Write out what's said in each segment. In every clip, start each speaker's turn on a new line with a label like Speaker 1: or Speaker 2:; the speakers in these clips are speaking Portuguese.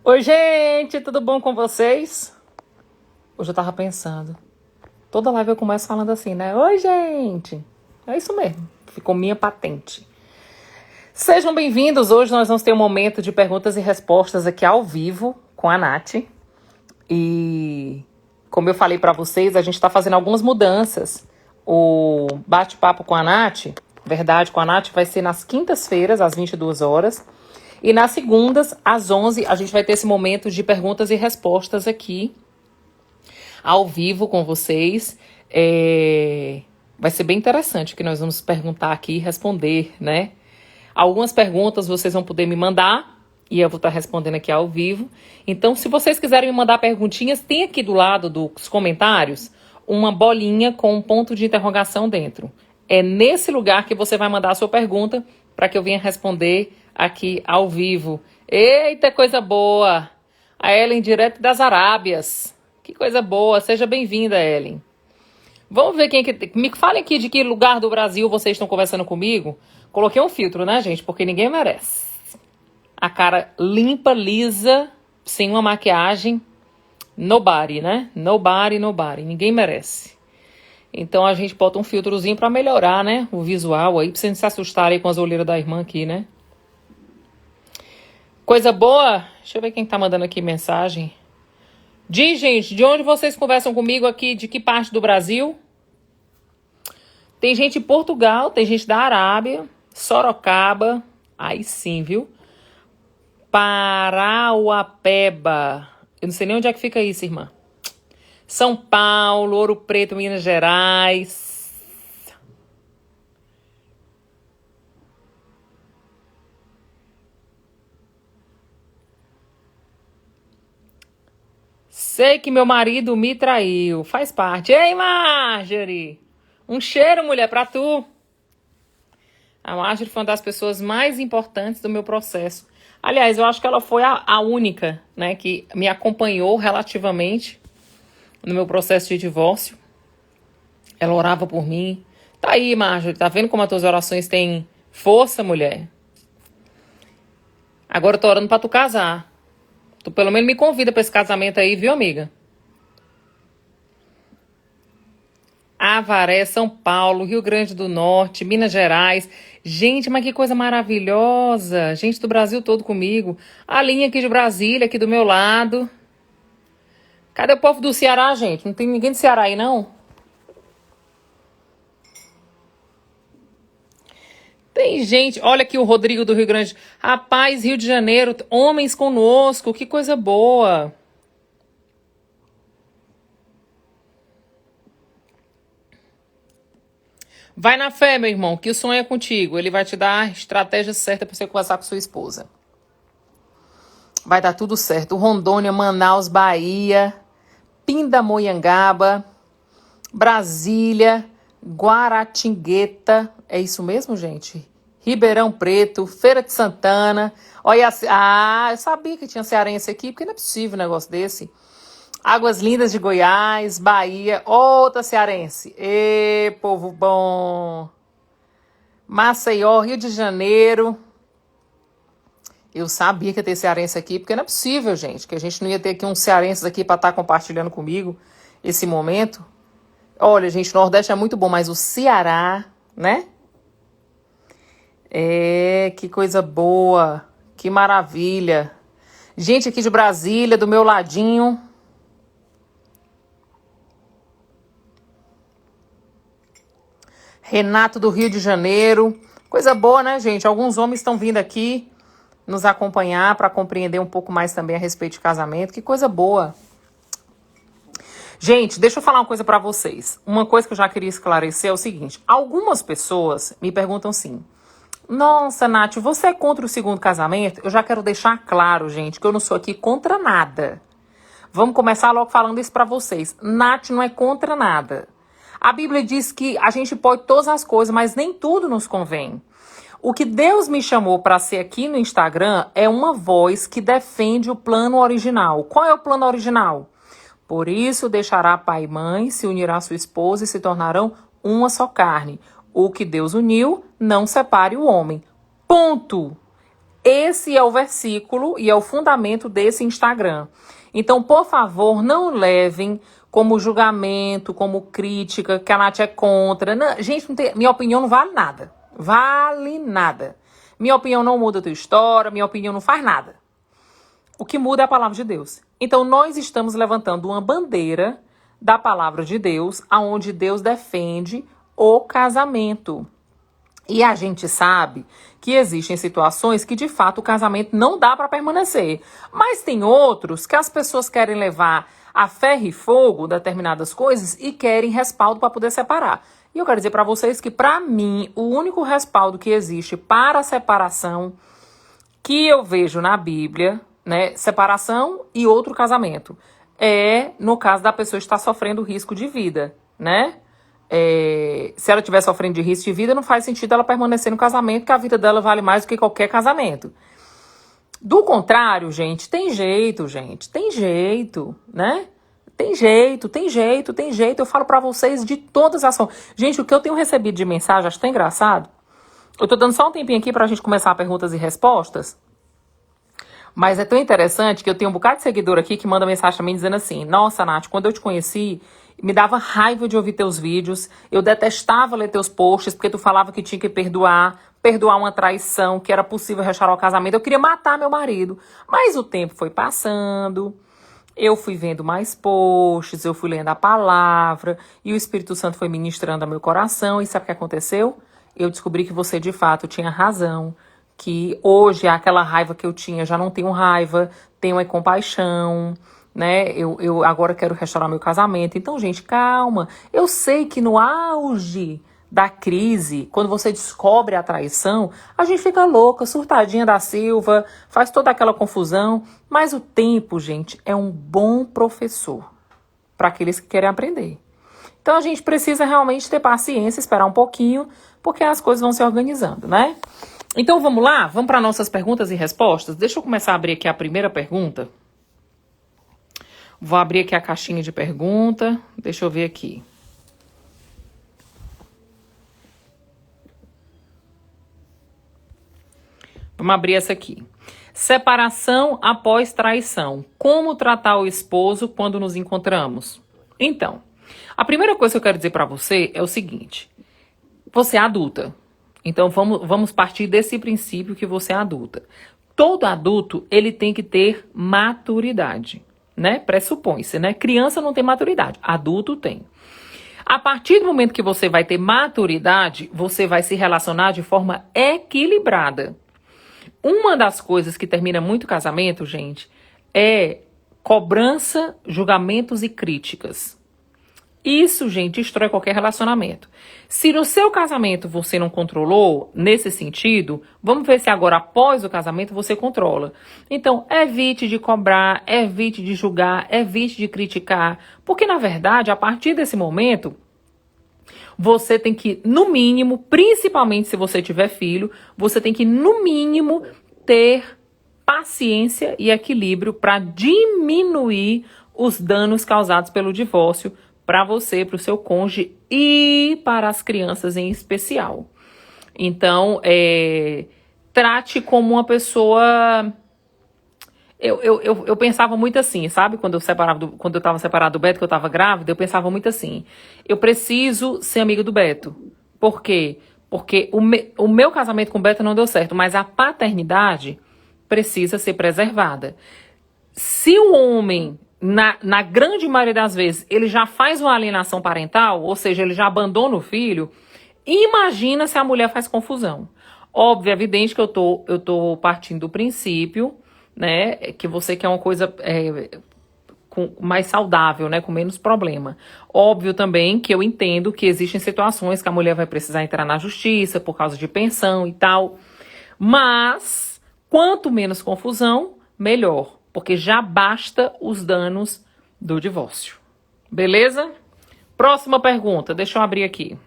Speaker 1: Oi, gente, tudo bom com vocês? Hoje eu tava pensando. Toda live eu começo falando assim, né? Oi, gente. É isso mesmo. Ficou minha patente. Sejam bem-vindos. Hoje nós vamos ter um momento de perguntas e respostas aqui ao vivo com a Nath. E como eu falei pra vocês, a gente tá fazendo algumas mudanças. O bate-papo com a Nath, verdade com a Nath, vai ser nas quintas-feiras, às 22 horas. E nas segundas, às 11, a gente vai ter esse momento de perguntas e respostas aqui, ao vivo com vocês. Vai ser bem interessante o que nós vamos perguntar aqui e responder, né? Algumas perguntas vocês vão poder me mandar e eu vou estar respondendo aqui ao vivo. Então, se vocês quiserem me mandar perguntinhas, tem aqui do lado dos comentários uma bolinha com um ponto de interrogação dentro. É nesse lugar que você vai mandar a sua pergunta para que eu venha responder aqui ao vivo. Eita, coisa boa! A Ellen, direto das Arábias. Que coisa boa. Seja bem-vinda, Ellen. Vamos ver quem que... Me falem aqui de que lugar do Brasil vocês estão conversando comigo. Coloquei um filtro, né, gente? Porque ninguém merece. A cara limpa, lisa, sem uma maquiagem. Nobody, né? Nobody, nobody. Ninguém merece. Então a gente bota um filtrozinho pra melhorar, né? O visual aí, pra vocês não se assustarem com as olheiras da irmã aqui, né? Coisa boa. Deixa eu ver quem tá mandando aqui mensagem. Diz, gente, de onde vocês conversam comigo aqui? De que parte do Brasil? Tem gente de Portugal, tem gente da Arábia, Sorocaba, aí sim, viu? Parauapeba. Eu não sei nem onde é que fica isso, irmã. São Paulo, Ouro Preto, Minas Gerais. Sei que meu marido me traiu. Faz parte. Ei, Marjorie! Um cheiro, mulher, pra tu. A Marjorie foi uma das pessoas mais importantes do meu processo. Aliás, eu acho que ela foi a única, né, que me acompanhou relativamente no meu processo de divórcio. Ela orava por mim. Tá aí, Marjorie, tá vendo como as tuas orações têm força, mulher? Agora eu tô orando pra tu casar. Tu pelo menos me convida pra esse casamento aí, viu, amiga? Avaré, São Paulo, Rio Grande do Norte, Minas Gerais. Gente, mas que coisa maravilhosa. Gente do Brasil todo comigo. A linha aqui de Brasília, aqui do meu lado. Cadê o povo do Ceará, gente? Não tem ninguém do Ceará aí, não? Tem gente. Olha aqui o Rodrigo do Rio Grande. Rapaz, Rio de Janeiro, homens conosco. Que coisa boa. Vai na fé, meu irmão, que o sonho é contigo. Ele vai te dar a estratégia certa para você conversar com sua esposa. Vai dar tudo certo. Rondônia, Manaus, Bahia, Pindamonhangaba, Brasília, Guaratingueta. É isso mesmo, gente? Ribeirão Preto, Feira de Santana. Olha, eu sabia que tinha cearense aqui, porque não é possível um negócio desse. Águas Lindas de Goiás, Bahia, outra cearense. Ê, povo bom. Maceió, Rio de Janeiro. Eu sabia que ia ter cearense aqui, porque não é possível, gente, que a gente não ia ter aqui uns cearenses aqui para estar compartilhando comigo esse momento. Olha, gente, o Nordeste é muito bom, mas o Ceará, né? Que coisa boa, que maravilha. Gente aqui de Brasília, do meu ladinho. Renato do Rio de Janeiro. Coisa boa, né, gente? Alguns homens estão vindo aqui nos acompanhar para compreender um pouco mais também a respeito de casamento. Que coisa boa. Gente, deixa eu falar uma coisa para vocês. Uma coisa que eu já queria esclarecer é o seguinte. Algumas pessoas me perguntam assim: nossa, Nath, você é contra o segundo casamento? Eu já quero deixar claro, gente, que eu não sou aqui contra nada. Vamos começar logo falando isso para vocês. Nath não é contra nada. A Bíblia diz que a gente pode todas as coisas, mas nem tudo nos convém. O que Deus me chamou para ser aqui no Instagram é uma voz que defende o plano original. Qual é o plano original? Por isso deixará pai e mãe, se unirá à sua esposa e se tornarão uma só carne. O que Deus uniu, não separe o homem. Ponto. Esse é o versículo e é o fundamento desse Instagram. Então, por favor, não levem como julgamento, como crítica, que a Nath é contra. Não, gente, minha opinião não vale nada. Vale nada. Minha opinião não muda a tua história, minha opinião não faz nada. O que muda é a palavra de Deus. Então, nós estamos levantando uma bandeira da palavra de Deus, aonde Deus defende o casamento. E a gente sabe que existem situações que, de fato, o casamento não dá para permanecer. Mas tem outros que as pessoas querem levar a ferro e fogo determinadas coisas e querem respaldo para poder separar. E eu quero dizer para vocês que, para mim, o único respaldo que existe para a separação que eu vejo na Bíblia, né, separação e outro casamento, é no caso da pessoa estar sofrendo risco de vida, né? Se ela estiver sofrendo de risco de vida, não faz sentido ela permanecer no casamento, porque a vida dela vale mais do que qualquer casamento. Do contrário, gente, tem jeito, né? Tem jeito. Eu falo pra vocês de todas as formas. Gente, o que eu tenho recebido de mensagem, acho tão engraçado. Eu tô dando só um tempinho aqui pra gente começar perguntas e respostas. Mas é tão interessante que eu tenho um bocado de seguidor aqui que manda mensagem também dizendo assim: nossa, Nath, quando eu te conheci, me dava raiva de ouvir teus vídeos, eu detestava ler teus posts, porque tu falava que tinha que perdoar uma traição, que era possível restaurar o casamento. Eu queria matar meu marido. Mas o tempo foi passando, eu fui vendo mais posts, eu fui lendo a palavra, e o Espírito Santo foi ministrando ao meu coração. E sabe o que aconteceu? Eu descobri que você, de fato, tinha razão. Que hoje aquela raiva que eu tinha, já não tenho raiva, tenho compaixão, né? Eu agora quero restaurar meu casamento. Então, gente, calma. Eu sei que no auge da crise, quando você descobre a traição, a gente fica louca, surtadinha da Silva, faz toda aquela confusão. Mas o tempo, gente, é um bom professor para aqueles que querem aprender. Então, a gente precisa realmente ter paciência, esperar um pouquinho, porque as coisas vão se organizando, né? Então, vamos lá? Vamos para nossas perguntas e respostas? Deixa eu começar a abrir aqui a primeira pergunta. Vou abrir aqui a caixinha de pergunta. Deixa eu ver aqui. Vamos abrir essa aqui. Separação após traição. Como tratar o esposo quando nos encontramos? Então, a primeira coisa que eu quero dizer para você é o seguinte. Você é adulta. Então, vamos partir desse princípio que você é adulta. Todo adulto, ele tem que ter maturidade, né? Pressupõe-se, né? Criança não tem maturidade, adulto tem. A partir do momento que você vai ter maturidade, você vai se relacionar de forma equilibrada. Uma das coisas que termina muito casamento, gente, é cobrança, julgamentos e críticas. Isso, gente, destrói qualquer relacionamento. Se no seu casamento você não controlou nesse sentido, vamos ver se agora após o casamento você controla. Então, evite de cobrar, evite de julgar, evite de criticar. Porque, na verdade, a partir desse momento, você tem que, no mínimo, principalmente se você tiver filho, você tem que, no mínimo, ter paciência e equilíbrio para diminuir os danos causados pelo divórcio para você, para o seu cônjuge e para as crianças em especial. Então, trate como uma pessoa... Eu pensava muito assim, sabe? Quando eu estava separado do Beto, que eu estava grávida, eu pensava muito assim. Eu preciso ser amiga do Beto. Por quê? Porque o meu casamento com o Beto não deu certo, mas a paternidade precisa ser preservada. Se o homem... Na grande maioria das vezes, ele já faz uma alienação parental, ou seja, ele já abandona o filho, imagina se a mulher faz confusão. Óbvio, é evidente que eu tô partindo do princípio, né, que você quer uma coisa mais saudável, né, com menos problema. Óbvio também que eu entendo que existem situações que a mulher vai precisar entrar na justiça por causa de pensão e tal, mas quanto menos confusão, melhor. Porque já basta os danos do divórcio. Beleza? Próxima pergunta. Deixa eu abrir aqui.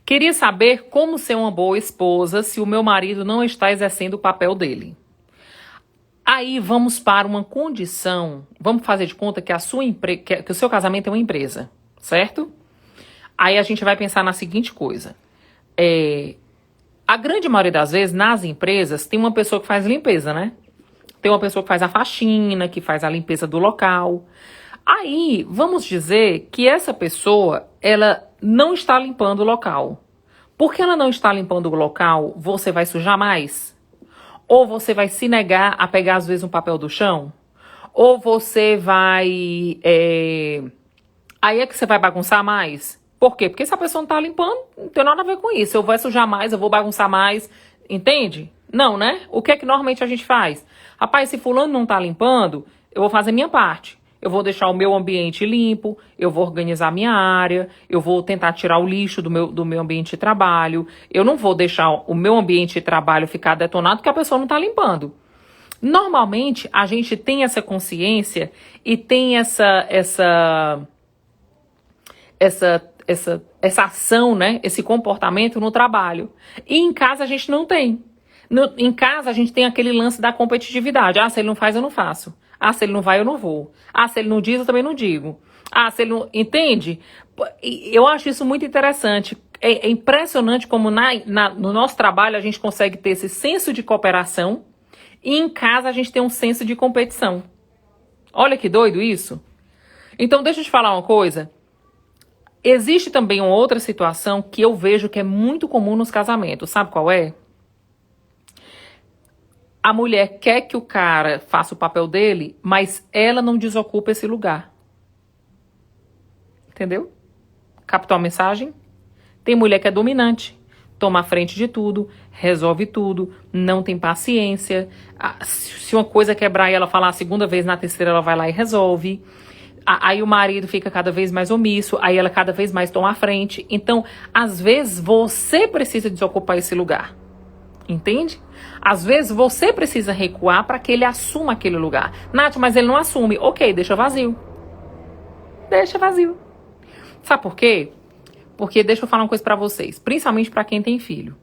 Speaker 1: Queria saber como ser uma boa esposa se o meu marido não está exercendo o papel dele. Aí vamos para uma condição, vamos fazer de conta que que o seu casamento é uma empresa, certo? Aí a gente vai pensar na seguinte coisa. A grande maioria das vezes, nas empresas, tem uma pessoa que faz limpeza, né? Tem uma pessoa que faz a faxina, que faz a limpeza do local. Aí, vamos dizer que essa pessoa, ela não está limpando o local. Porque ela não está limpando o local, você vai sujar mais? Ou você vai se negar a pegar, às vezes, um papel do chão? Ou você vai... Aí é que você vai bagunçar mais? Por quê? Porque se a pessoa não tá limpando, não tem nada a ver com isso. Eu vou sujar mais, eu vou bagunçar mais. Entende? Não, né? O que é que normalmente a gente faz? Rapaz, se fulano não tá limpando, eu vou fazer minha parte. Eu vou deixar o meu ambiente limpo, eu vou organizar minha área, eu vou tentar tirar o lixo do meu ambiente de trabalho. Eu não vou deixar o meu ambiente de trabalho ficar detonado porque a pessoa não tá limpando. Normalmente, a gente tem essa consciência e tem essa ação, né? Esse comportamento no trabalho. E em casa a gente não tem. Em casa a gente tem aquele lance da competitividade. Ah, se ele não faz, eu não faço. Ah, se ele não vai, eu não vou. Ah, se ele não diz, eu também não digo. Ah, se ele não... Entende? Eu acho isso muito interessante. É impressionante como no nosso trabalho a gente consegue ter esse senso de cooperação e em casa a gente tem um senso de competição. Olha que doido isso. Então, deixa eu te falar uma coisa. Existe também uma outra situação que eu vejo que é muito comum nos casamentos. Sabe qual é? A mulher quer que o cara faça o papel dele, mas ela não desocupa esse lugar. Entendeu? Captou a mensagem? Tem mulher que é dominante, toma a frente de tudo, resolve tudo, não tem paciência. Se uma coisa quebrar e ela falar a segunda vez, na terceira ela vai lá e resolve. Aí o marido fica cada vez mais omisso, aí ela cada vez mais toma a frente. Então, às vezes, você precisa desocupar esse lugar. Entende? Às vezes, você precisa recuar para que ele assuma aquele lugar. Nath, mas ele não assume. Ok, deixa vazio. Deixa vazio. Sabe por quê? Porque, deixa eu falar uma coisa para vocês, principalmente para quem tem filho.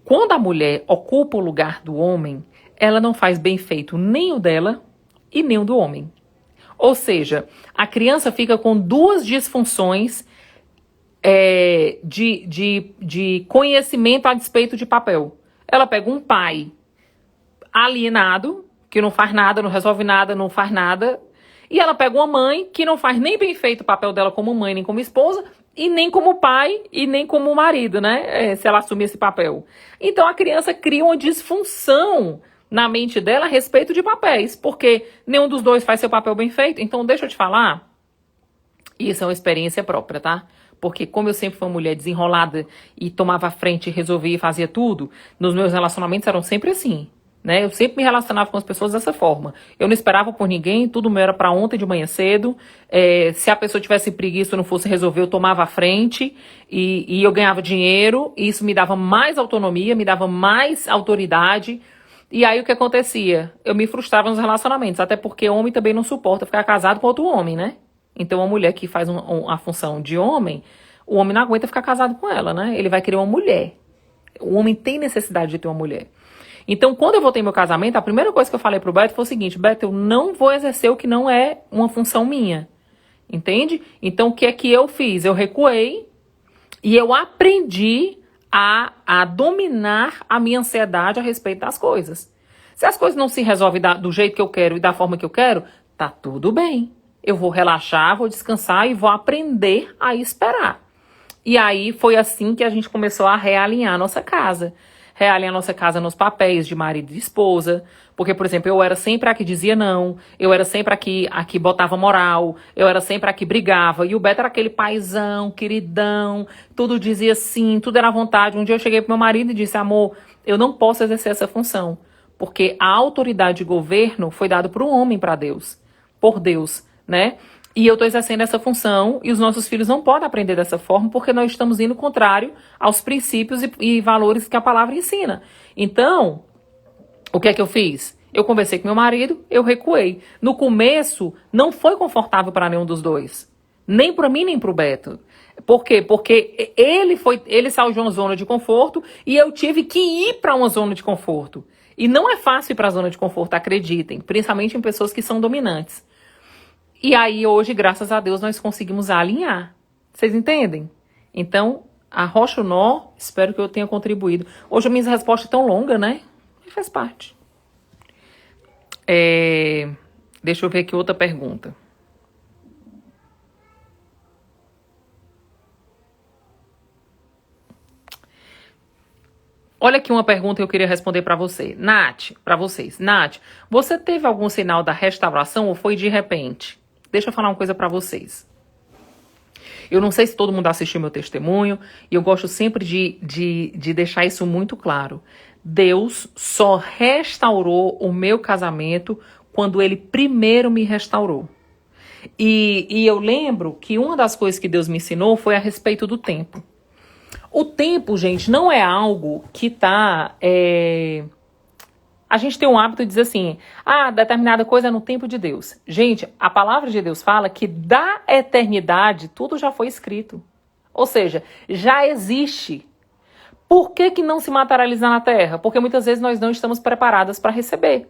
Speaker 1: Quando a mulher ocupa o lugar do homem, ela não faz bem feito nem o dela e nem o do homem. Ou seja, a criança fica com duas disfunções de conhecimento a despeito de papel. Ela pega um pai alienado, que não faz nada, não resolve nada, não faz nada, e ela pega uma mãe que não faz nem bem feito o papel dela como mãe, nem como esposa, e nem como pai, e nem como marido, né? Se ela assumir esse papel. Então a criança cria uma disfunção na mente dela a respeito de papéis, porque nenhum dos dois faz seu papel bem feito. Então, deixa eu te falar, isso é uma experiência própria, tá? Porque como eu sempre fui uma mulher desenrolada e tomava a frente, resolvia e fazia tudo, nos meus relacionamentos eram sempre assim, né? Eu sempre me relacionava com as pessoas dessa forma. Eu não esperava por ninguém, tudo meu era pra ontem de manhã cedo. Se a pessoa tivesse preguiça ou não fosse resolver, eu tomava a frente e eu ganhava dinheiro. E isso me dava mais autonomia, me dava mais autoridade. E aí o que acontecia? Eu me frustrava nos relacionamentos, até porque homem também não suporta ficar casado com outro homem, né? Então uma mulher que faz a função de homem, o homem não aguenta ficar casado com ela, né? Ele vai querer uma mulher. O homem tem necessidade de ter uma mulher. Então quando eu voltei meu casamento, a primeira coisa que eu falei pro Beto foi o seguinte: Beto, eu não vou exercer o que não é uma função minha. Entende? Então o que é que eu fiz? Eu recuei e eu aprendi a dominar a minha ansiedade a respeito das coisas. Se as coisas não se resolvem do jeito que eu quero e da forma que eu quero, tá tudo bem. Eu vou relaxar, vou descansar e vou aprender a esperar. E aí foi assim que a gente começou a realinhar a nossa casa. Realinhar a nossa casa nos papéis de marido e de esposa. Porque, por exemplo, eu era sempre a que dizia não, eu era sempre a que botava moral, eu era sempre a que brigava. E o Beto era aquele paizão, queridão, tudo dizia sim, tudo era à vontade. Um dia eu cheguei pro meu marido e disse: amor, eu não posso exercer essa função. Porque a autoridade de governo foi dada por um homem para Deus, por Deus, né? E eu estou exercendo essa função e os nossos filhos não podem aprender dessa forma porque nós estamos indo contrário aos princípios e valores que a palavra ensina. Então, o que é que eu fiz? Eu conversei com meu marido, eu recuei. No começo, não foi confortável para nenhum dos dois. Nem para mim, nem para o Beto. Por quê? Porque ele saiu de uma zona de conforto e eu tive que ir para uma zona de conforto. E não é fácil ir para a zona de conforto, acreditem, principalmente em pessoas que são dominantes. E aí hoje, graças a Deus, nós conseguimos alinhar. Vocês entendem? Então, arrocha o nó, espero que eu tenha contribuído. Hoje a minha resposta é tão longa, né? Faz parte. Deixa eu ver aqui outra pergunta. Olha aqui uma pergunta que eu queria responder para você. Para vocês. Nath, você teve algum sinal da restauração ou foi de repente? Deixa eu falar uma coisa para vocês. Eu não sei se todo mundo assistiu meu testemunho, e eu gosto sempre de deixar isso muito claro. Deus só restaurou o meu casamento quando Ele primeiro me restaurou. E eu lembro que uma das coisas que Deus me ensinou foi a respeito do tempo. O tempo, gente, não é algo que tá... A gente tem um hábito de dizer assim, determinada coisa é no tempo de Deus. Gente, a palavra de Deus fala que da eternidade tudo já foi escrito. Ou seja, já existe. Por que não se materializa na Terra? Porque muitas vezes nós não estamos preparadas para receber.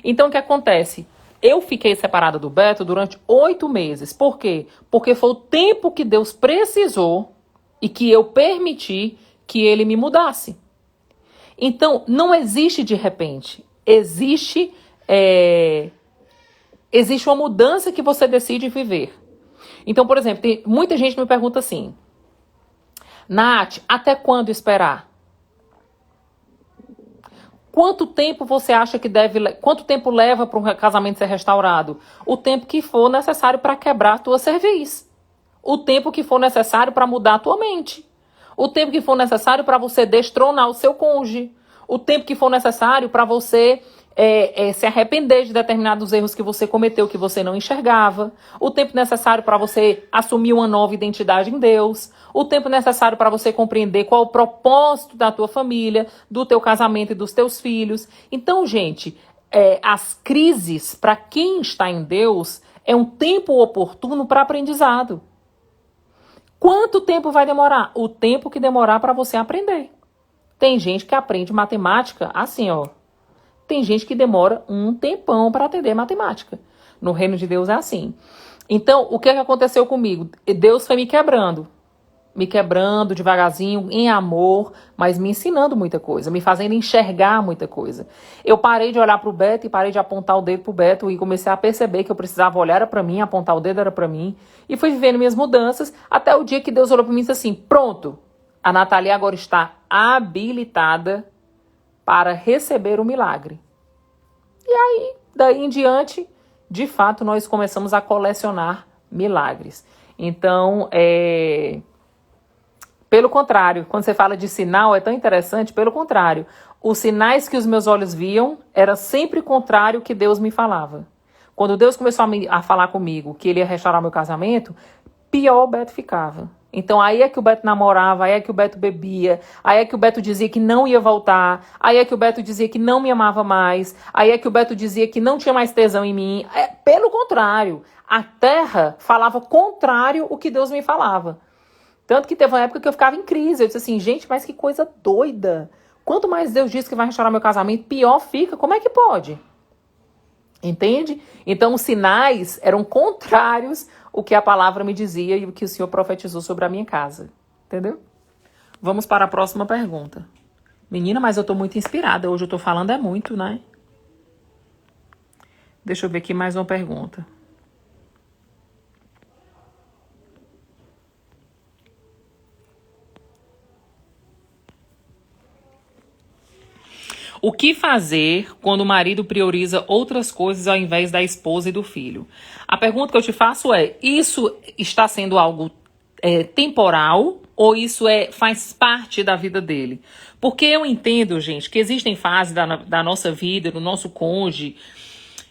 Speaker 1: Então, o que acontece? Eu fiquei separada do Beto durante 8 meses. Por quê? Porque foi o tempo que Deus precisou e que eu permiti que ele me mudasse. Então, não existe de repente. Existe uma mudança que você decide viver. Então, por exemplo, muita gente me pergunta assim, Nath, até quando esperar? Quanto tempo você acha que quanto tempo leva para um casamento ser restaurado? O tempo que for necessário para quebrar a tua cerviz. O tempo que for necessário para mudar a tua mente. O tempo que for necessário para você destronar o seu cônjuge. O tempo que for necessário para você se arrepender de determinados erros que você cometeu, que você não enxergava. O tempo necessário para você assumir uma nova identidade em Deus. O tempo necessário para você compreender qual é o propósito da tua família, do teu casamento e dos teus filhos. Então, gente, as crises, para quem está em Deus, é um tempo oportuno para aprendizado. Quanto tempo vai demorar? O tempo que demorar para você aprender. Tem gente que aprende matemática assim, ó. Tem gente que demora um tempão para aprender matemática. No reino de Deus é assim. Então, o que aconteceu comigo? Deus foi me quebrando devagarzinho, em amor, mas me ensinando muita coisa, me fazendo enxergar muita coisa. Eu parei de olhar para o Beto e parei de apontar o dedo para o Beto e comecei a perceber que eu precisava olhar para mim, apontar o dedo era para mim, e fui vivendo minhas mudanças até o dia que Deus olhou para mim e disse assim, pronto, a Nathalie agora está habilitada para receber o milagre. E aí, daí em diante, de fato, nós começamos a colecionar milagres. Então, pelo contrário, quando você fala de sinal, é tão interessante, pelo contrário. Os sinais que os meus olhos viam era sempre contrário ao que Deus me falava. Quando Deus começou a falar comigo que ele ia restaurar meu casamento, pior o Beto ficava. Então aí é que o Beto namorava, aí é que o Beto bebia, aí é que o Beto dizia que não ia voltar, aí é que o Beto dizia que não me amava mais, aí é que o Beto dizia que não tinha mais tesão em mim. Pelo contrário, a terra falava contrário ao que Deus me falava. Tanto que teve uma época que eu ficava em crise. Eu disse assim, gente, mas que coisa doida. Quanto mais Deus diz que vai restaurar meu casamento, pior fica. Como é que pode? Entende? Então, os sinais eram contrários ao que a palavra me dizia e o que o Senhor profetizou sobre a minha casa. Entendeu? Vamos para a próxima pergunta. Menina, mas eu tô muito inspirada. Hoje eu tô falando muito, né? Deixa eu ver aqui mais uma pergunta. O que fazer quando o marido prioriza outras coisas ao invés da esposa e do filho? A pergunta que eu te faço é, isso está sendo algo temporal ou isso faz parte da vida dele? Porque eu entendo, gente, que existem fases da nossa vida, do nosso cônjuge,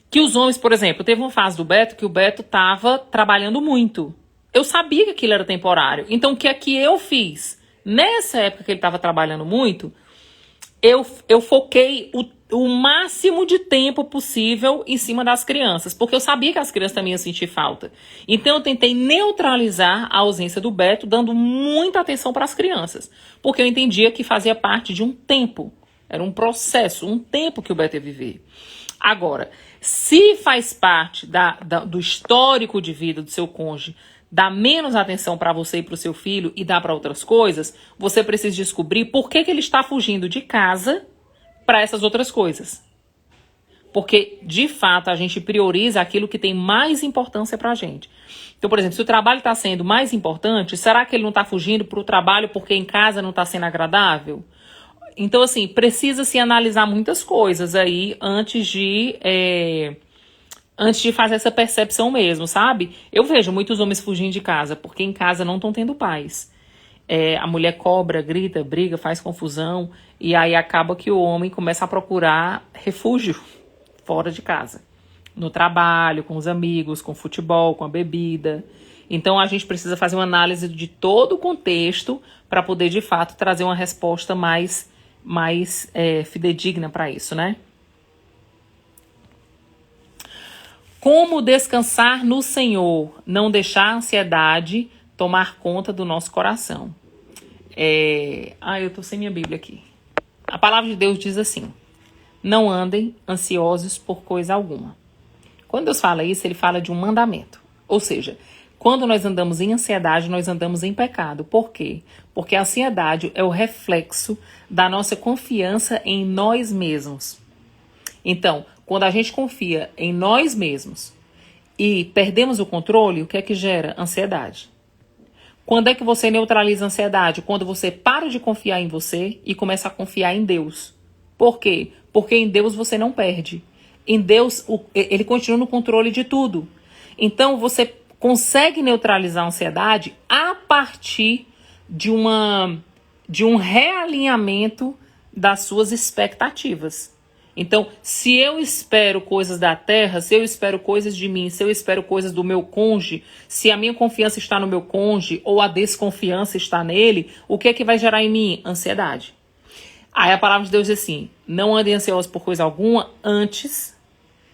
Speaker 1: que os homens, por exemplo, teve uma fase do Beto que o Beto estava trabalhando muito. Eu sabia que aquilo era temporário. Então, o que é que eu fiz? Nessa época que ele estava trabalhando muito, eu foquei o máximo de tempo possível em cima das crianças, porque eu sabia que as crianças também iam sentir falta. Então eu tentei neutralizar a ausência do Beto, dando muita atenção para as crianças, porque eu entendia que fazia parte de um tempo. Era um processo, um tempo que o Beto ia viver. Agora, se faz parte do histórico de vida do seu cônjuge, dá menos atenção para você e para o seu filho e dá para outras coisas, você precisa descobrir por que ele está fugindo de casa para essas outras coisas. Porque, de fato, a gente prioriza aquilo que tem mais importância para a gente. Então, por exemplo, se o trabalho está sendo mais importante, será que ele não está fugindo para o trabalho porque em casa não está sendo agradável? Então, assim, precisa-se analisar muitas coisas aí antes de fazer essa percepção mesmo, sabe? Eu vejo muitos homens fugindo de casa porque em casa não estão tendo paz. A mulher cobra, grita, briga, faz confusão e aí acaba que o homem começa a procurar refúgio fora de casa. No trabalho, com os amigos, com o futebol, com a bebida. Então, a gente precisa fazer uma análise de todo o contexto para poder, de fato, trazer uma resposta mais fidedigna para isso, né? Como descansar no Senhor, não deixar a ansiedade tomar conta do nosso coração. Eu tô sem minha Bíblia aqui. A palavra de Deus diz assim: não andem ansiosos por coisa alguma. Quando Deus fala isso, ele fala de um mandamento. Ou seja, quando nós andamos em ansiedade, nós andamos em pecado. Por quê? Porque a ansiedade é o reflexo da nossa confiança em nós mesmos. Então, quando a gente confia em nós mesmos e perdemos o controle, o que é que gera? Ansiedade. Quando é que você neutraliza a ansiedade? Quando você para de confiar em você e começa a confiar em Deus. Por quê? Porque em Deus você não perde. Em Deus, ele continua no controle de tudo. Então, você consegue neutralizar a ansiedade a partir de um realinhamento das suas expectativas. Então, se eu espero coisas da terra, se eu espero coisas de mim, se eu espero coisas do meu cônjuge, se a minha confiança está no meu cônjuge ou a desconfiança está nele, o que é que vai gerar em mim? Ansiedade. Aí a palavra de Deus diz assim: não andem ansiosos por coisa alguma, antes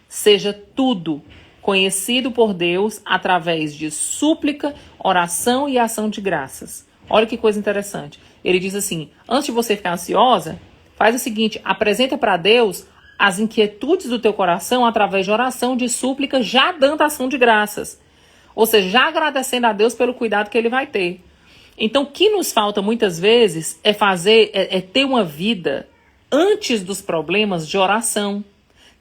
Speaker 1: seja tudo conhecido por Deus através de súplica, oração e ação de graças. Olha que coisa interessante. Ele diz assim: antes de você ficar ansiosa, faz o seguinte, apresenta para Deus as inquietudes do teu coração através de oração, de súplica, já dando ação de graças. Ou seja, já agradecendo a Deus pelo cuidado que ele vai ter. Então, o que nos falta muitas vezes é ter uma vida antes dos problemas de oração.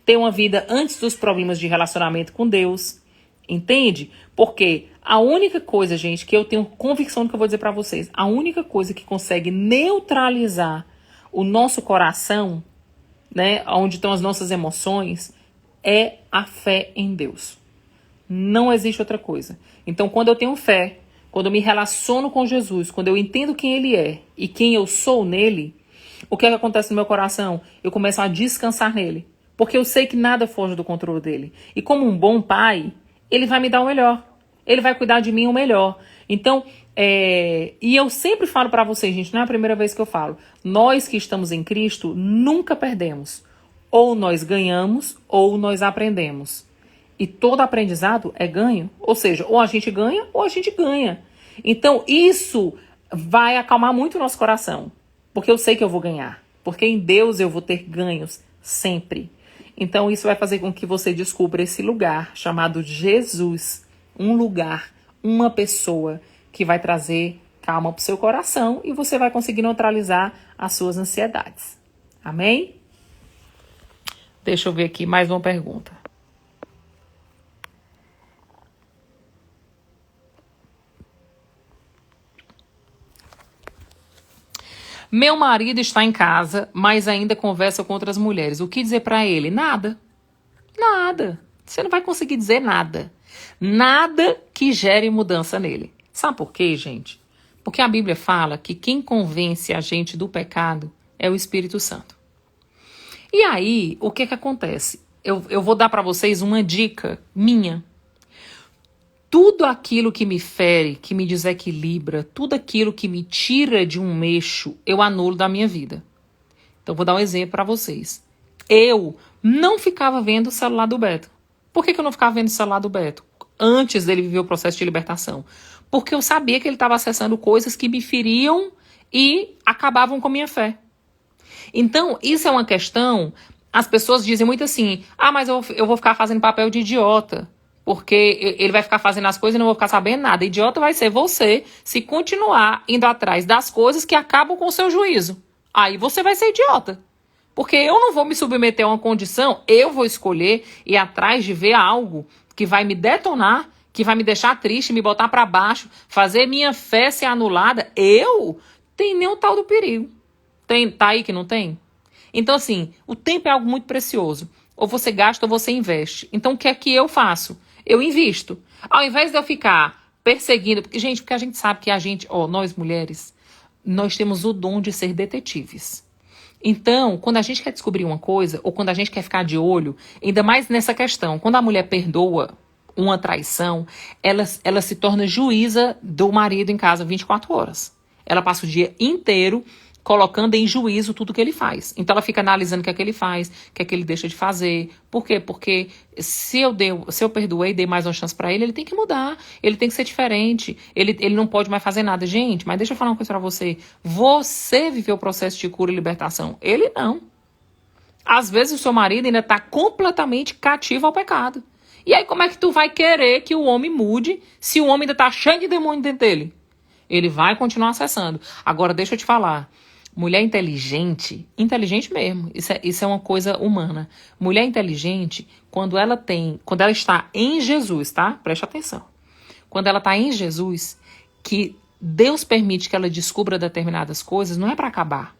Speaker 1: Ter uma vida antes dos problemas de relacionamento com Deus. Entende? Porque a única coisa, gente, que eu tenho convicção do que eu vou dizer para vocês, a única coisa que consegue neutralizar o nosso coração, né, onde estão as nossas emoções, é a fé em Deus. Não existe outra coisa. Então, quando eu tenho fé, quando eu me relaciono com Jesus, quando eu entendo quem Ele é e quem eu sou nele, o que é que acontece no meu coração? Eu começo a descansar nele. Porque eu sei que nada foge do controle dele. E como um bom pai, ele vai me dar o melhor. Ele vai cuidar de mim o melhor. Então, e eu sempre falo para vocês, gente, não é a primeira vez que eu falo. Nós que estamos em Cristo nunca perdemos. Ou nós ganhamos, ou nós aprendemos. E todo aprendizado é ganho. Ou seja, ou a gente ganha, ou a gente ganha. Então, isso vai acalmar muito o nosso coração. Porque eu sei que eu vou ganhar. Porque em Deus eu vou ter ganhos sempre. Então, isso vai fazer com que você descubra esse lugar chamado Jesus. Um lugar, uma pessoa que vai trazer calma para o seu coração e você vai conseguir neutralizar as suas ansiedades. Amém? Deixa eu ver aqui mais uma pergunta. Meu marido está em casa, mas ainda conversa com outras mulheres. O que dizer para ele? Nada. Nada. Você não vai conseguir dizer nada. Nada que gere mudança nele. Sabe por quê, gente? Porque a Bíblia fala que quem convence a gente do pecado é o Espírito Santo. E aí, o que acontece? Eu vou dar para vocês uma dica minha. Tudo aquilo que me fere, que me desequilibra, tudo aquilo que me tira de um eixo, eu anulo da minha vida. Então, vou dar um exemplo para vocês. Eu não ficava vendo o celular do Beto. Por que eu não ficava vendo o celular do Beto antes dele viver o processo de libertação? Porque eu sabia que ele estava acessando coisas que me feriam e acabavam com a minha fé. Então, isso é uma questão, as pessoas dizem muito assim, mas eu vou ficar fazendo papel de idiota, porque ele vai ficar fazendo as coisas e não vou ficar sabendo nada. Idiota vai ser você se continuar indo atrás das coisas que acabam com o seu juízo. Aí você vai ser idiota. Porque eu não vou me submeter a uma condição, eu vou escolher ir atrás de ver algo que vai me detonar, que vai me deixar triste, me botar pra baixo, fazer minha fé ser anulada. Tem nem o tal do perigo. Tá aí que não tem? Então, assim, o tempo é algo muito precioso. Ou você gasta ou você investe. Então, o que é que eu faço? Eu invisto. Ao invés de eu ficar perseguindo... Porque a gente sabe que nós mulheres, nós temos o dom de ser detetives. Então, quando a gente quer descobrir uma coisa, ou quando a gente quer ficar de olho, ainda mais nessa questão, quando a mulher perdoa uma traição, ela se torna juíza do marido em casa 24 horas. Ela passa o dia inteiro colocando em juízo tudo que ele faz. Então ela fica analisando o que é que ele faz, o que é que ele deixa de fazer. Por quê? Porque se eu perdoei, dei mais uma chance pra ele tem que mudar, ele tem que ser diferente, ele não pode mais fazer nada. Gente, mas deixa eu falar uma coisa pra você. Você viveu o processo de cura e libertação, ele não. Às vezes o seu marido ainda tá completamente cativo ao pecado. E aí como é que tu vai querer que o homem mude se o homem ainda tá cheio de demônio dentro dele? Ele vai continuar acessando. Agora, deixa eu te falar. Mulher inteligente mesmo, isso é uma coisa humana. Mulher inteligente, quando ela está em Jesus, tá? Preste atenção. Quando ela está em Jesus, que Deus permite que ela descubra determinadas coisas, não é para acabar.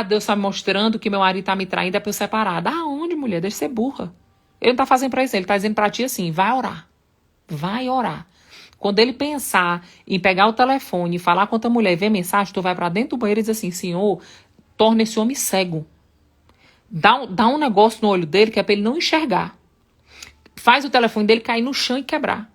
Speaker 1: Deus está me mostrando que meu marido está me traindo, é para eu separar. Aonde, mulher? Deixa de ser burra. Ele não está fazendo para isso, ele está dizendo para ti assim, vai orar. Vai orar. Quando ele pensar em pegar o telefone e falar com outra mulher e ver mensagem, tu vai pra dentro do banheiro e diz assim, Senhor, torna esse homem cego. Dá um negócio no olho dele que é pra ele não enxergar. Faz o telefone dele cair no chão e quebrar.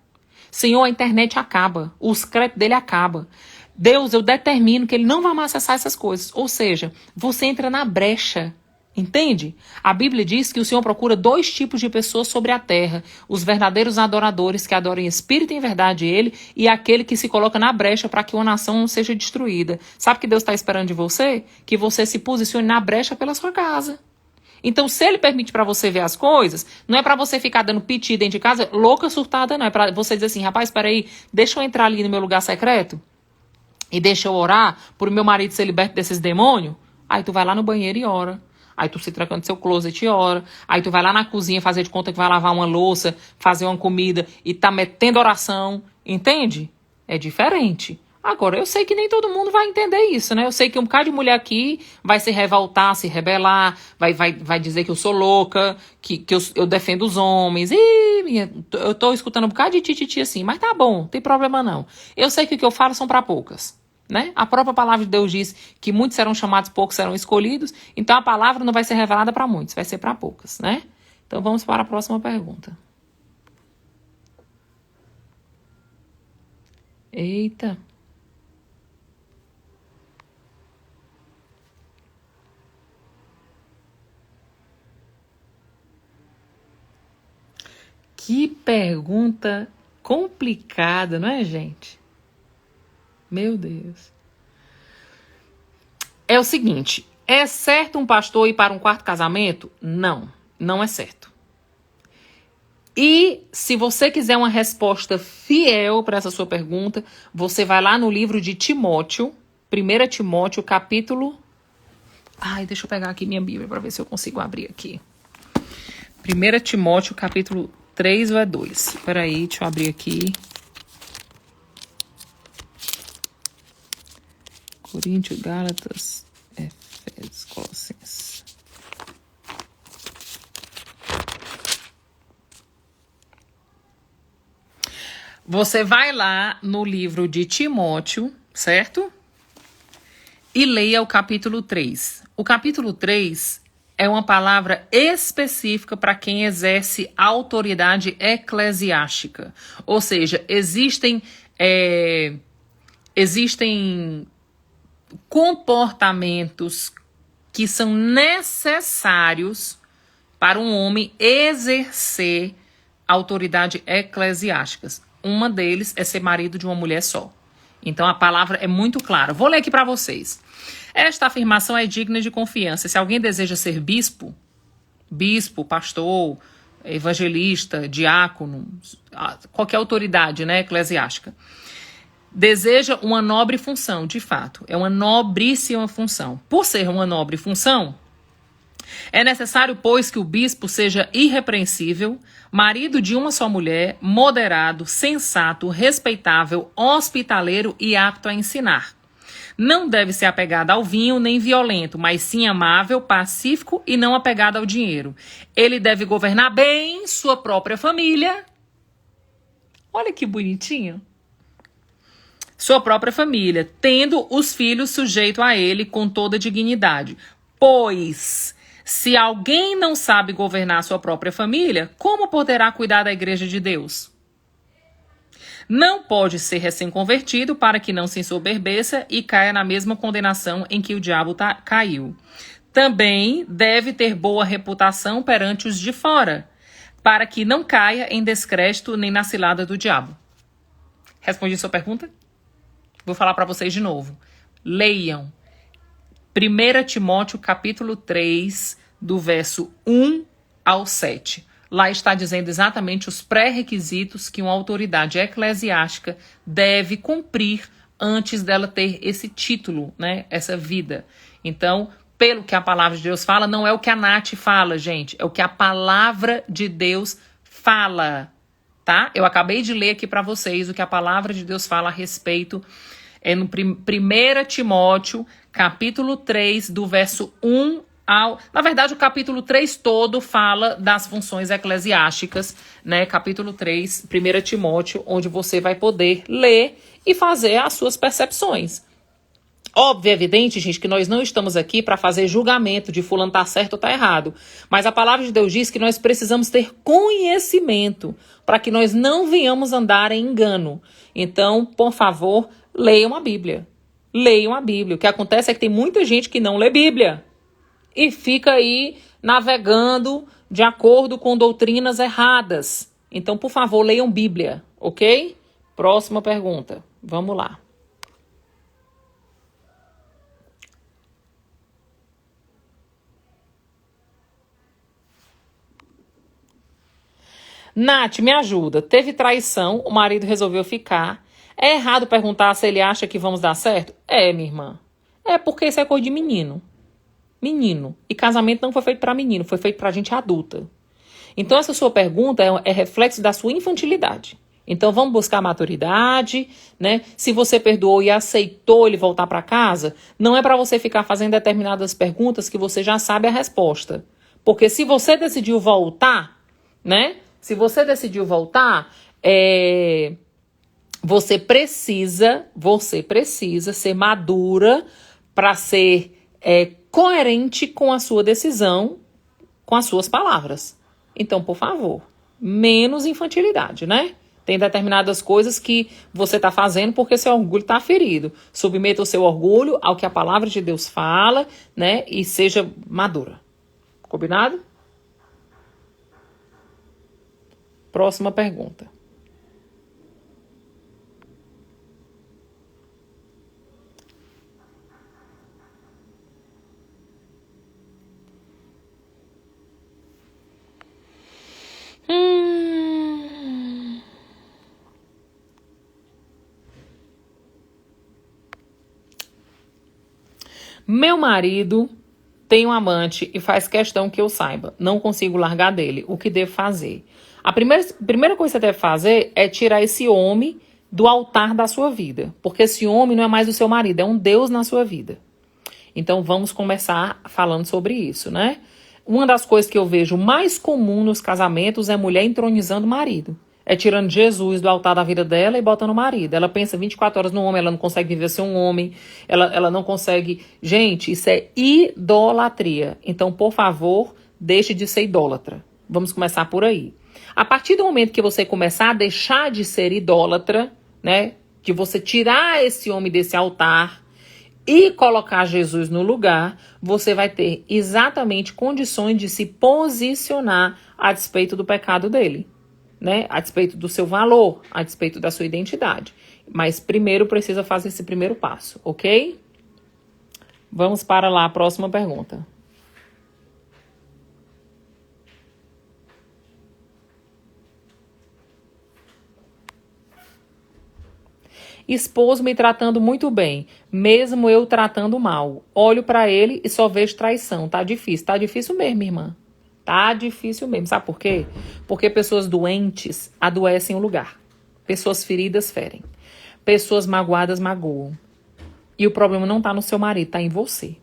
Speaker 1: Senhor, a internet acaba. Os créditos dele acabam. Deus, eu determino que ele não vai mais acessar essas coisas. Ou seja, você entra na brecha. Entende? A Bíblia diz que o Senhor procura 2 tipos de pessoas sobre a terra. Os verdadeiros adoradores que adoram em espírito e em verdade Ele, e aquele que se coloca na brecha para que uma nação não seja destruída. Sabe o que Deus está esperando de você? Que você se posicione na brecha pela sua casa. Então, se Ele permite para você ver as coisas, não é para você ficar dando piti dentro de casa, louca, surtada, não. É para você dizer assim, rapaz, espera aí, deixa eu entrar ali no meu lugar secreto e deixa eu orar por meu marido ser liberto desses demônios. Aí tu vai lá no banheiro e ora. Aí tu se tranca no seu closet e ora. Aí tu vai lá na cozinha fazer de conta que vai lavar uma louça, fazer uma comida e tá metendo oração. Entende? É diferente. Agora, eu sei que nem todo mundo vai entender isso, né? Eu sei que um bocado de mulher aqui vai se revoltar, se rebelar, vai dizer que eu sou louca, que eu defendo os homens. Eu tô escutando um bocado de tititi assim, mas tá bom, não tem problema não. Eu sei que o que eu falo são pra poucas. Né? A própria palavra de Deus diz que muitos serão chamados, poucos serão escolhidos. Então a palavra não vai ser revelada para muitos, vai ser para poucas, né? Então vamos para a próxima pergunta. Eita. Que pergunta complicada, não é, gente? Meu Deus. É o seguinte, é certo um pastor ir para um quarto casamento? Não, não é certo. E se você quiser uma resposta fiel para essa sua pergunta, você vai lá no livro de Timóteo, 1 Timóteo, capítulo... deixa eu pegar aqui minha Bíblia para ver se eu consigo abrir aqui. 1 Timóteo, capítulo 3 ou é 2? Peraí, deixa eu abrir aqui. Coríntios, Gálatas, Efésios, Colossenses. Você vai lá no livro de Timóteo, certo? E leia o capítulo 3. O capítulo 3 é uma palavra específica para quem exerce autoridade eclesiástica. Ou seja, existem comportamentos que são necessários para um homem exercer autoridade eclesiástica. Uma deles é ser marido de uma mulher só. Então a palavra é muito clara. Vou ler aqui para vocês. Esta afirmação é digna de confiança. Se alguém deseja ser bispo, pastor, evangelista, diácono, qualquer autoridade, né, eclesiástica, deseja uma nobre função, de fato, é uma nobríssima função. Por ser uma nobre função, é necessário, pois, que o bispo seja irrepreensível, marido de uma só mulher, moderado, sensato, respeitável, hospitaleiro e apto a ensinar. Não deve ser apegado ao vinho nem violento, mas sim amável, pacífico e não apegado ao dinheiro. Ele deve governar bem sua própria família. Olha que bonitinho. Sua própria família, tendo os filhos sujeitos a ele com toda dignidade. Pois, se alguém não sabe governar sua própria família, como poderá cuidar da igreja de Deus? Não pode ser recém-convertido para que não se ensoberbeça e caia na mesma condenação em que o diabo caiu. Também deve ter boa reputação perante os de fora, para que não caia em descrédito nem na cilada do diabo. Respondi sua pergunta? Vou falar para vocês de novo. Leiam 1 Timóteo capítulo 3, do verso 1 ao 7. Lá está dizendo exatamente os pré-requisitos que uma autoridade eclesiástica deve cumprir antes dela ter esse título, né? Essa vida. Então, pelo que a palavra de Deus fala, não é o que a Nath fala, gente. É o que a palavra de Deus fala, tá? Eu acabei de ler aqui para vocês o que a palavra de Deus fala a respeito. É no 1 Timóteo, capítulo 3, do verso 1 ao... Na verdade, o capítulo 3 todo fala das funções eclesiásticas, né? Capítulo 3, 1 Timóteo, onde você vai poder ler e fazer as suas percepções. Óbvio, é evidente, gente, que nós não estamos aqui para fazer julgamento de fulano tá certo ou tá errado. Mas a palavra de Deus diz que nós precisamos ter conhecimento para que nós não venhamos andar em engano. Então, por favor, leiam a Bíblia. Leiam a Bíblia. O que acontece é que tem muita gente que não lê Bíblia e fica aí navegando de acordo com doutrinas erradas. Então, por favor, leiam Bíblia, ok? Próxima pergunta. Vamos lá. Nath, me ajuda. Teve traição, o marido resolveu ficar. É errado perguntar se ele acha que vamos dar certo? É, minha irmã. É porque isso é coisa de menino. Menino. E casamento não foi feito para menino, foi feito para gente adulta. Então essa sua pergunta é reflexo da sua infantilidade. Então vamos buscar maturidade, né? Se você perdoou e aceitou ele voltar para casa, não é para você ficar fazendo determinadas perguntas que você já sabe a resposta. Porque se você decidiu voltar, né? Se você decidiu voltar, você precisa ser madura para ser coerente com a sua decisão, com as suas palavras. Então, por favor, menos infantilidade, né? Tem determinadas coisas que você está fazendo porque seu orgulho está ferido. Submeta o seu orgulho ao que a palavra de Deus fala, né? E seja madura. Combinado? Próxima pergunta. Meu marido tem um amante e faz questão que eu saiba. Não consigo largar dele. O que devo fazer? A primeira coisa que você deve fazer é tirar esse homem do altar da sua vida. Porque esse homem não é mais o seu marido, é um Deus na sua vida. Então vamos começar falando sobre isso, né? Uma das coisas que eu vejo mais comum nos casamentos é mulher entronizando o marido. É tirando Jesus do altar da vida dela e botando o marido. Ela pensa 24 horas no homem, ela não consegue viver sem um homem, ela não consegue... Gente, isso é idolatria. Então, por favor, deixe de ser idólatra. Vamos começar por aí. A partir do momento que você começar a deixar de ser idólatra, né? Que você tirar esse homem desse altar e colocar Jesus no lugar, você vai ter exatamente condições de se posicionar a despeito do pecado dele. Né? A despeito do seu valor, a despeito da sua identidade. Mas primeiro precisa fazer esse primeiro passo, ok? Vamos para lá a próxima pergunta. Esposo me tratando muito bem, mesmo eu tratando mal. Olho pra ele e só vejo traição. Tá difícil mesmo, irmã. Tá difícil mesmo. Sabe por quê? Porque pessoas doentes adoecem o lugar. Pessoas feridas ferem. Pessoas magoadas magoam. E o problema não tá no seu marido, tá em você.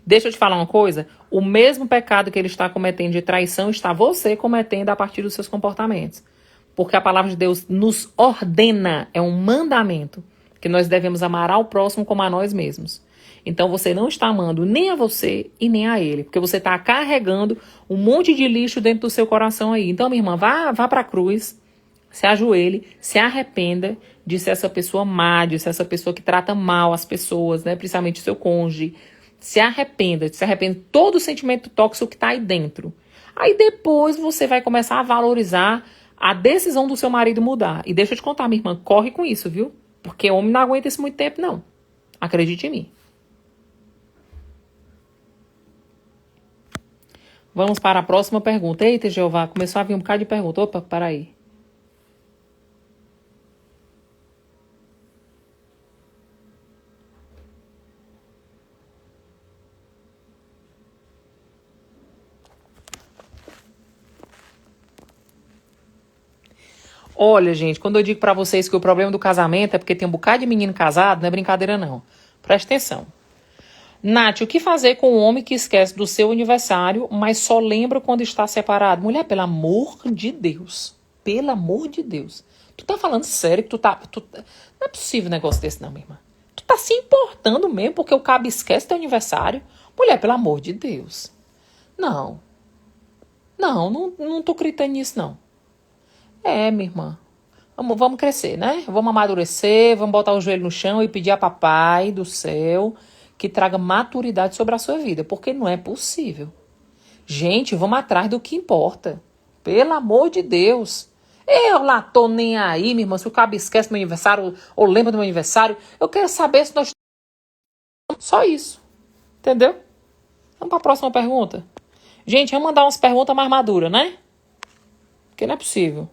Speaker 1: Deixa eu te falar uma coisa. O mesmo pecado que ele está cometendo de traição está você cometendo a partir dos seus comportamentos. Porque a palavra de Deus nos ordena, é um mandamento, que nós devemos amar ao próximo como a nós mesmos. Então você não está amando nem a você e nem a ele, porque você está carregando um monte de lixo dentro do seu coração aí. Então, minha irmã, vá para a cruz, se ajoelhe, se arrependa de ser essa pessoa má, de ser essa pessoa que trata mal as pessoas, né? Principalmente o seu cônjuge. Se arrependa de todo o sentimento tóxico que está aí dentro. Aí depois você vai começar a valorizar a decisão do seu marido mudar. E deixa eu te contar, minha irmã, corre com isso, viu? Porque homem não aguenta isso muito tempo, não. Acredite em mim. Vamos para a próxima pergunta. Eita, Jeová, começou a vir um bocado de pergunta. Opa, para aí. Olha, gente, quando eu digo pra vocês que o problema do casamento é porque tem um bocado de menino casado, não é brincadeira, não. Presta atenção. Nath, o que fazer com um homem que esquece do seu aniversário, mas só lembra quando está separado? Mulher, pelo amor de Deus. Pelo amor de Deus. Tu tá falando sério que não é possível um negócio desse, não, minha irmã. Tu tá se importando mesmo porque o cabo esquece teu aniversário? Mulher, pelo amor de Deus. Não. Não tô acreditando nisso, não. Minha irmã. Vamos crescer, né? Vamos amadurecer, vamos botar o joelho no chão e pedir a papai do céu que traga maturidade sobre a sua vida, porque não é possível. Gente, vamos atrás do que importa. Pelo amor de Deus. Eu lá tô nem aí, minha irmã, se o cabo esquece meu aniversário ou lembra do meu aniversário, eu quero saber se nós... Só isso. Entendeu? Vamos para a próxima pergunta. Gente, vamos mandar umas perguntas mais maduras, né? Porque não é possível.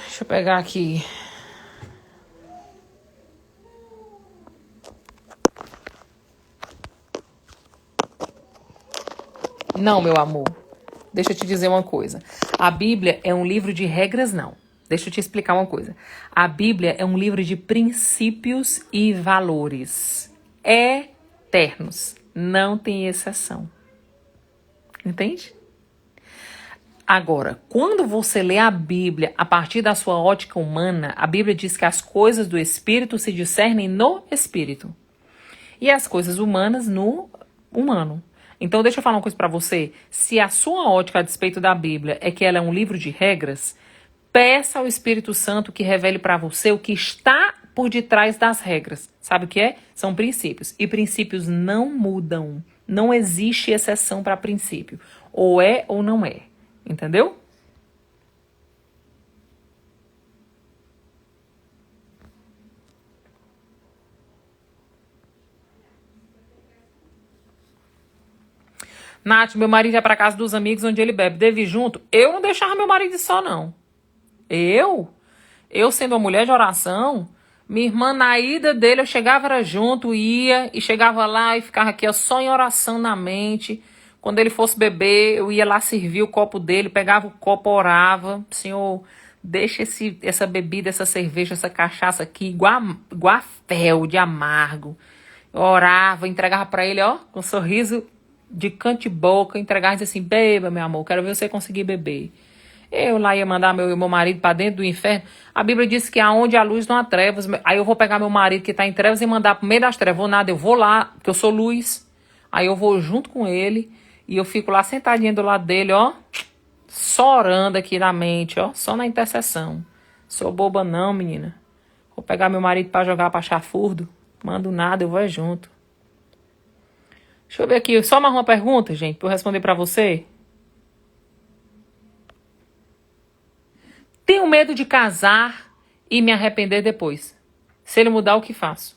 Speaker 1: Deixa eu pegar aqui. Não, meu amor. Deixa eu te dizer uma coisa. A Bíblia é um livro de regras, não. Deixa eu te explicar uma coisa. A Bíblia é um livro de princípios e valores eternos. Não tem exceção. Entende? Agora, quando você lê a Bíblia a partir da sua ótica humana, a Bíblia diz que as coisas do Espírito se discernem no Espírito. E as coisas humanas no humano. Então, deixa eu falar uma coisa pra você. Se a sua ótica a despeito da Bíblia é que ela é um livro de regras, peça ao Espírito Santo que revele pra você o que está por detrás das regras. Sabe o que é? São princípios. E princípios não mudam. Não existe exceção para princípio. Ou é ou não é. Entendeu? Nath, meu marido ia pra casa dos amigos onde ele bebe. Deve ir junto? Eu não deixava meu marido ir só, não. Eu sendo uma mulher de oração, minha irmã na ida dele, eu chegava era junto, ia e chegava lá e ficava aqui ó, só em oração na mente. Quando ele fosse beber, eu ia lá servir o copo dele, pegava o copo, orava. Senhor, deixa essa bebida, essa cerveja, essa cachaça aqui, igual a fel de amargo. Eu orava, entregava pra ele, ó, com um sorriso de canto de boca, entregava e dizia assim, beba, meu amor, quero ver você conseguir beber. Eu lá ia mandar meu marido pra dentro do inferno. A Bíblia diz que aonde há luz não há trevas. Aí eu vou pegar meu marido que tá em trevas e mandar pro meio das trevas. Vou nada, eu vou lá, porque eu sou luz. Aí eu vou junto com ele e eu fico lá sentadinha do lado dele, ó, só orando aqui na mente, ó, só na intercessão. Sou boba não, menina. Vou pegar meu marido pra jogar pra chafurdo. Mando nada, eu vou junto. Deixa eu ver aqui, só mais uma pergunta, gente, pra eu responder pra você. Tenho medo de casar e me arrepender depois. Se ele mudar, o que faço?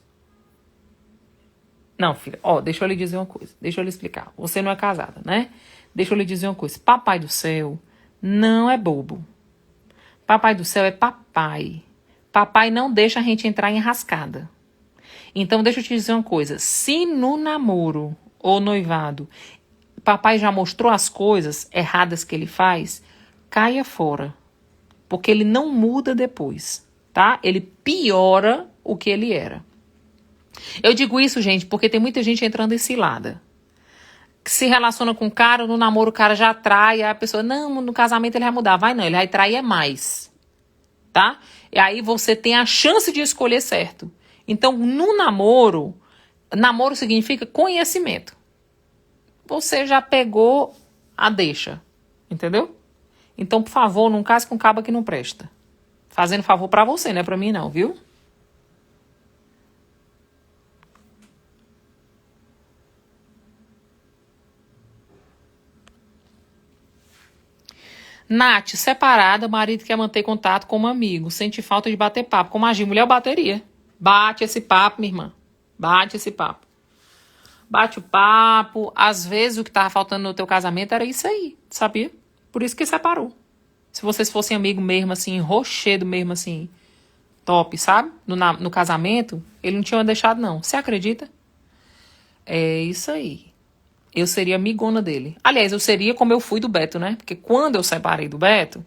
Speaker 1: Não, filha, deixa eu lhe dizer uma coisa. Deixa eu lhe explicar. Você não é casada, né? Deixa eu lhe dizer uma coisa. Papai do céu não é bobo. Papai do céu é papai. Papai não deixa a gente entrar em rascada. Então, deixa eu te dizer uma coisa. Se no namoro ou noivado, papai já mostrou as coisas erradas que ele faz, caia fora. Porque ele não muda depois, tá? Ele piora o que ele era. Eu digo isso, gente, porque tem muita gente entrando em cilada. Que se relaciona com o cara, no namoro o cara já trai, a pessoa, não, no casamento ele vai mudar. Vai não, ele vai trair mais, tá? E aí você tem a chance de escolher certo. Então, no namoro significa conhecimento. Você já pegou a deixa, entendeu? Então, por favor, não case com caba que não presta. Fazendo favor pra você, não é pra mim não, viu? Nath, separada, marido quer manter contato como amigo, sente falta de bater papo. Como agir? Mulher, eu bateria. Bate esse papo, minha irmã. Bate esse papo. Bate o papo. Às vezes o que tava faltando no teu casamento era isso aí, sabia? Por isso que separou. Se vocês fossem amigos mesmo, assim, rochedo mesmo, assim, top, sabe? No casamento, ele não tinha deixado, não. Você acredita? É isso aí. Eu seria amigona dele. Aliás, eu seria como eu fui do Beto, né? Porque quando eu separei do Beto,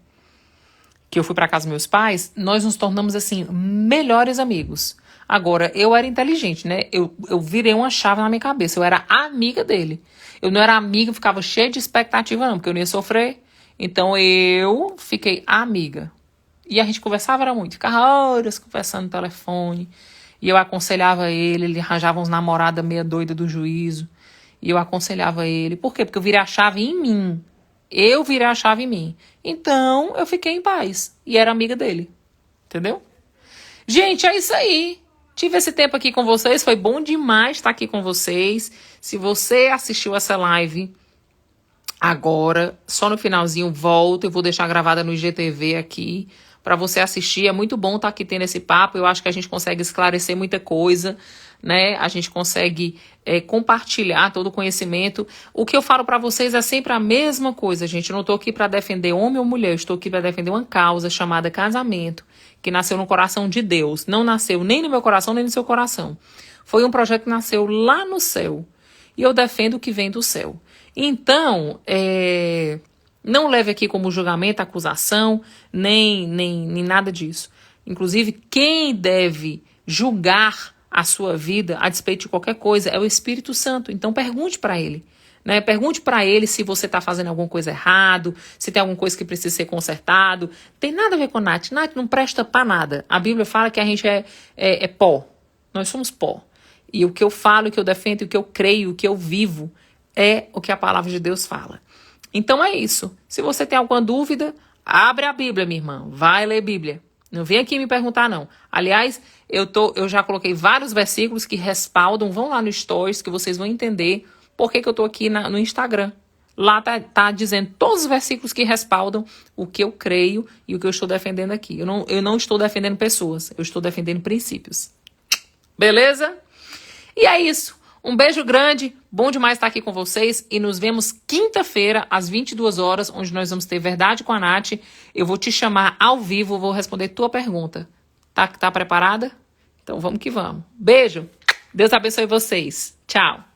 Speaker 1: que eu fui pra casa dos meus pais, nós nos tornamos, assim, melhores amigos. Agora, eu era inteligente, né? Eu virei uma chave na minha cabeça. Eu era amiga dele. Eu não era amiga, ficava cheia de expectativa, não, porque eu não ia sofrer. Então, eu fiquei amiga. E a gente conversava era muito. Ficava horas conversando no telefone. E eu aconselhava ele arranjava uns namoradas meia doida do juízo. E eu aconselhava ele. Por quê? Porque eu virei a chave em mim. Eu virei a chave em mim. Então, eu fiquei em paz. E era amiga dele. Entendeu? Gente, é isso aí. Tive esse tempo aqui com vocês. Foi bom demais estar aqui com vocês. Se você assistiu essa live agora, só no finalzinho, volta. Eu vou deixar gravada no IGTV aqui para você assistir. É muito bom estar aqui tendo esse papo. Eu acho que a gente consegue esclarecer muita coisa, né? A gente consegue compartilhar todo o conhecimento. O que eu falo para vocês é sempre a mesma coisa, gente. Eu não estou aqui para defender homem ou mulher. Eu estou aqui para defender uma causa chamada casamento, que nasceu no coração de Deus. Não nasceu nem no meu coração, nem no seu coração. Foi um projeto que nasceu lá no céu. E eu defendo o que vem do céu. Então, não leve aqui como julgamento, acusação, nem nada disso. Inclusive, quem deve julgar a sua vida a despeito de qualquer coisa é o Espírito Santo. Então, pergunte para ele. Né? Pergunte para ele se você está fazendo alguma coisa errado, se tem alguma coisa que precisa ser consertado. Tem nada a ver com Nath. Nath não presta para nada. A Bíblia fala que a gente é pó. Nós somos pó. E o que eu falo, o que eu defendo, o que eu creio, o que eu vivo é o que a palavra de Deus fala. Então é isso. Se você tem alguma dúvida, abre a Bíblia, minha irmã. Vai ler Bíblia. Não vem aqui me perguntar, não. Aliás, eu já coloquei vários versículos que respaldam. Vão lá no Stories que vocês vão entender por que eu tô aqui no Instagram. Lá tá dizendo todos os versículos que respaldam o que eu creio e o que eu estou defendendo aqui. Eu não estou defendendo pessoas, eu estou defendendo princípios. Beleza? E é isso. Um beijo grande, bom demais estar aqui com vocês e nos vemos quinta-feira às 22 horas, onde nós vamos ter Verdade com a Nath. Eu vou te chamar ao vivo, vou responder tua pergunta. Tá preparada? Então vamos que vamos. Beijo, Deus abençoe vocês. Tchau.